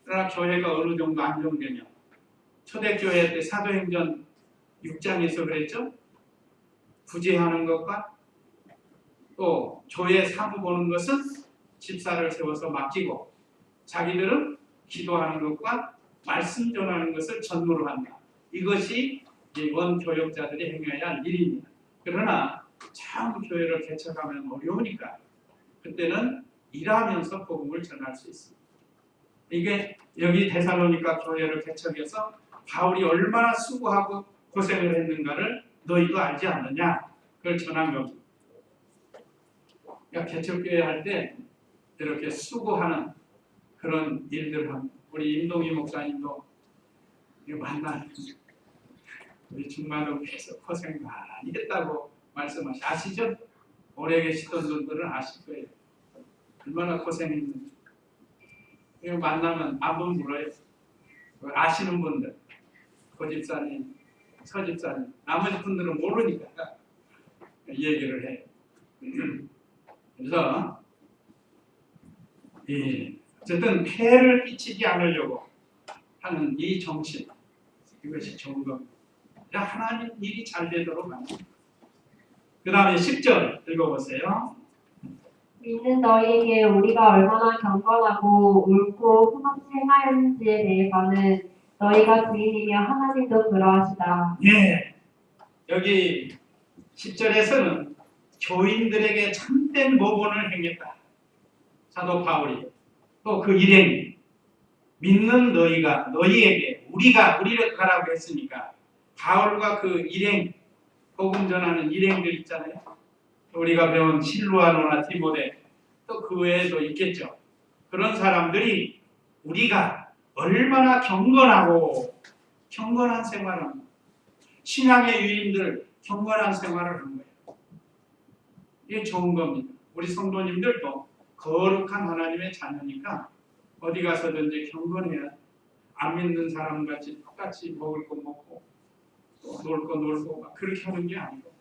그러나 교회가 어느 정도 안정되면, 초대교회 때 사도행전 6장에서 그랬죠. 구제하는 것과 또 교회 사무 보는 것은 집사를 세워서 맡기고, 자기들은 기도하는 것과 말씀 전하는 것을 전무로 한다. 이것이 원교역자들이 행해야 할 일입니다. 그러나 참 교회를 개척하면 어려우니까 그때는 일하면서 복음을 전할 수 있습니다. 이게 여기 데살로니가 교회를 개척해서 바울이 얼마나 수고하고 고생을 했는가를 너희도 알지 않느냐? 그걸 전한 겁니다. 그러니까 개척교회 할 때 이렇게 수고하는 그런 일들을 합니다. 우리 임동희 목사님도 만나는 우리 중마동에서 고생 많이 했다고 아시죠? 오래 계시던 분들은 아실 거예요. 얼마나 고생했는지. 만나면 한번 물어요. 아시는 분들, 고집사님, 서집사님, 나머지 분들은 모르니까 얘기를 해요. 그래서 어쨌든 폐를 끼치지 않으려고 하는 이 정신, 이것이 좋은 겁니다. 하나님 일이 잘 되도록 합니다. 그 다음에 10절 읽어보세요. 믿는 너희에게 우리가 얼마나 경건하고 옳고 흠없이 행하였는지에 대해서는 너희가 주인이며 하나님도 그러하시다. 예, 여기 10절에서는 교인들에게 참된 모본을 행했다. 사도 바울이 또 그 일행이 믿는 너희가 너희에게 우리를 가라고 했으니까 바울과 그 일행 복음 전하는 일행들 있잖아요. 우리가 배운 실루아노나 디모데 또 그 외에도 있겠죠. 그런 사람들이 우리가 얼마나 경건한 생활을 신앙의 유인들 경건한 생활을 한 거예요. 이게 좋은 겁니다. 우리 성도님들도 거룩한 하나님의 자녀니까 어디 가서든지 경건해야 안 믿는 사람같이 똑같이 먹을 거 먹고 또 놀 거 놀고 막 그렇게 하는 게 아니고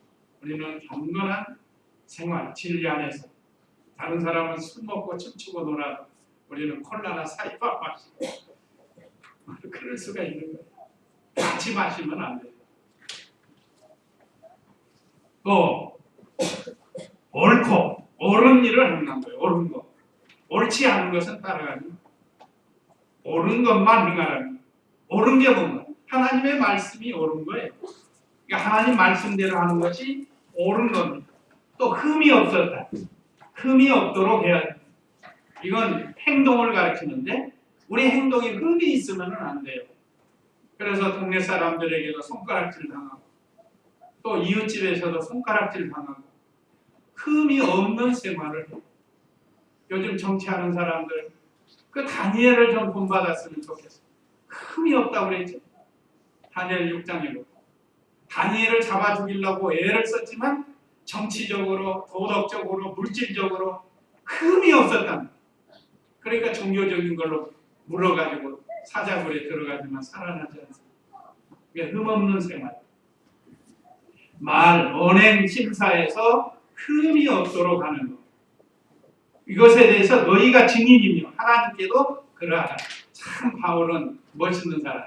우리는 경건한 생활, 진리 안에서 다른 사람은 술 먹고 춤추고 놀아도 우리는 콜라나 사이다 마시고 그럴 수가 있는 거예요. 같이 마시면 안 돼요. 또 옳고 옳은 일을 행한 거예요. 옳은 거. 옳지 않은 것은 따라가지 마. 옳은 것만 행하라는 거예요. 옳은 게 뭔가? 하나님의 말씀이 옳은 거예요. 그러니까 하나님 말씀대로 하는 것이 옳은 겁니다. 또 흠이 없었다. 흠이 없도록 해야 돼요. 이건 행동을 가르치는데 우리 행동에 흠이 있으면 안 돼요. 그래서 동네 사람들에게도 손가락질 당하고 또 이웃집에서도 손가락질 당하고 흠이 없는 생활을 해요. 요즘 정치하는 사람들 그 다니엘을 좀 본받았으면 좋겠어요. 흠이 없다고 그랬죠. 다니엘 6장에 보고 다니엘을 잡아 죽이려고 애를 썼지만 정치적으로 도덕적으로 물질적으로 흠이 없었다. 그러니까 종교적인 걸로 물어가지고 사자굴에 들어가지만 살아나지 않습니다. 그러니까 흠 없는 생활. 말, 언행, 심사에서 흠이 없도록 하는 것. 이것에 대해서 너희가 증인이며 하나님께도 그러하다. 참 바울은 멋있는 사람.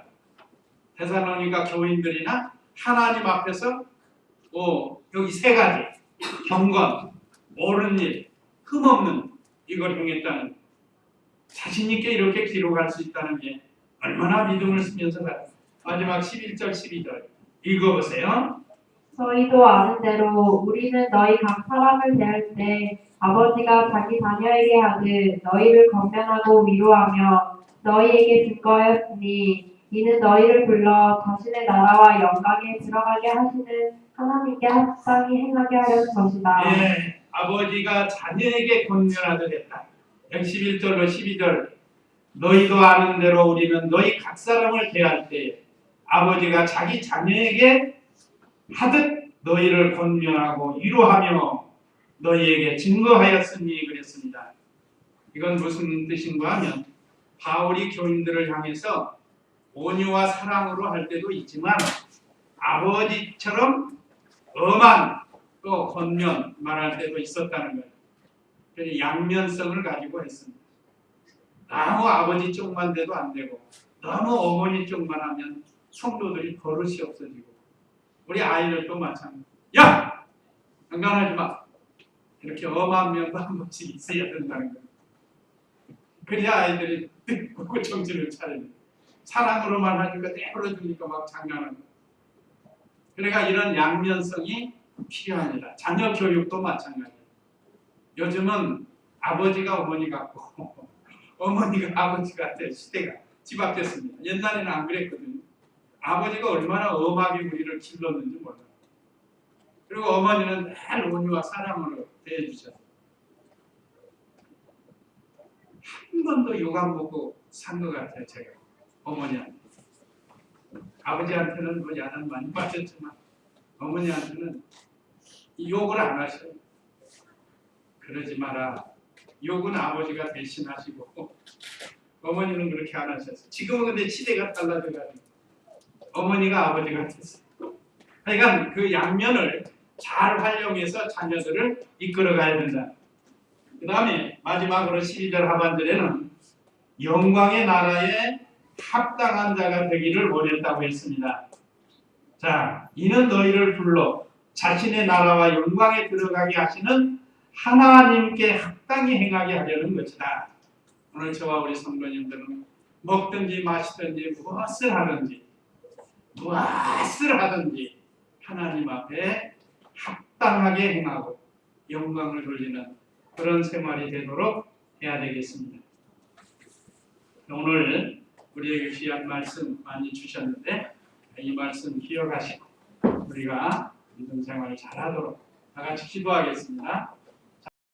데살로니가 교인들이나 하나님 앞에서 여기 세 가지 경건, 옳은 일, 흠 없는 이걸 행했다는 자신 있게 이렇게 기록할 수 있다는 게 얼마나 믿음을 쓰면서 살아요. 마지막 11절 12절 읽어보세요. 저희도 아는 대로 우리는 너희 각 사람을 대할 때 아버지가 자기 자녀에게 하듯 너희를 권면하고 위로하며 너희에게 증거하였으니 이는 너희를 불러 자신의 나라와 영광에 들어가게 하시는 하나님께 합당히 행하게 하려는 것이다. 예, 아버지가 자녀에게 권면하듯 했다. 11절로 12절 너희도 아는 대로 우리는 너희 각 사람을 대할 때 아버지가 자기 자녀에게 하듯 너희를 권면하고 위로하며 너희에게 증거하였으니 그랬습니다. 이건 무슨 뜻인가 하면 바울이 교인들을 향해서 온유와 사랑으로 할 때도 있지만 아버지처럼 엄한 또 권면 말할 때도 있었다는 거예요. 그래서 양면성을 가지고 했습니다. 너무 아버지 쪽만 돼도 안 되고 너무 어머니 쪽만 하면 성도들이 버릇이 없어지고 우리 아이들도 마찬가지. 야! 강간하지 마. 이렇게 엄한 면도 한 번씩 있어야 된다는 거예요. 그래야 아이들이 듣고 정신을 차려요. 사랑으로만 하니까 내버려 두니까 막 장난하는 거예요. 그러니까 이런 양면성이 필요합니다. 자녀 교육도 마찬가지예요. 요즘은 아버지가 어머니 같고 어머니가 아버지 같은 시대가 뒤바뀌었습니다. 옛날에는 안 그랬거든요. 아버지가 얼마나 엄하게 우리를 길렀는지 몰라요. 그리고 어머니는 늘 온유와 사랑으로 대해주셨어요. 한 번도 욕 안 먹고 산 것 같아요. 제가 어머니한테. 아버지한테는 뭐 야단 많이 맞았지만 어머니한테는 욕을 안 하셔요. 그러지 마라. 욕은 아버지가 대신하시고 어머니는 그렇게 안 하셨어요. 지금은 근데 시대가 달라져가지고 어머니가 아버지가 됐어요. 그러니까 그 양면을 잘 활용해서 자녀들을 이끌어가야 된다. 그 다음에 마지막으로 12절 하반절에는 영광의 나라에 합당한 자가 되기를 원했다고 했습니다. 자, 이는 너희를 불러 자신의 나라와 영광에 들어가게 하시는 하나님께 합당히 행하게 하려는 것이다. 오늘 저와 우리 성도님들은 먹든지 마시든지 무엇을 하든지 하나님 앞에 합당하게 행하고 영광을 돌리는 그런 생활이 되도록 해야 되겠습니다. 오늘 우리에게 귀한 말씀 많이 주셨는데 이 말씀 기억하시고 우리가 믿음 생활을 잘하도록 다 같이 기도하겠습니다.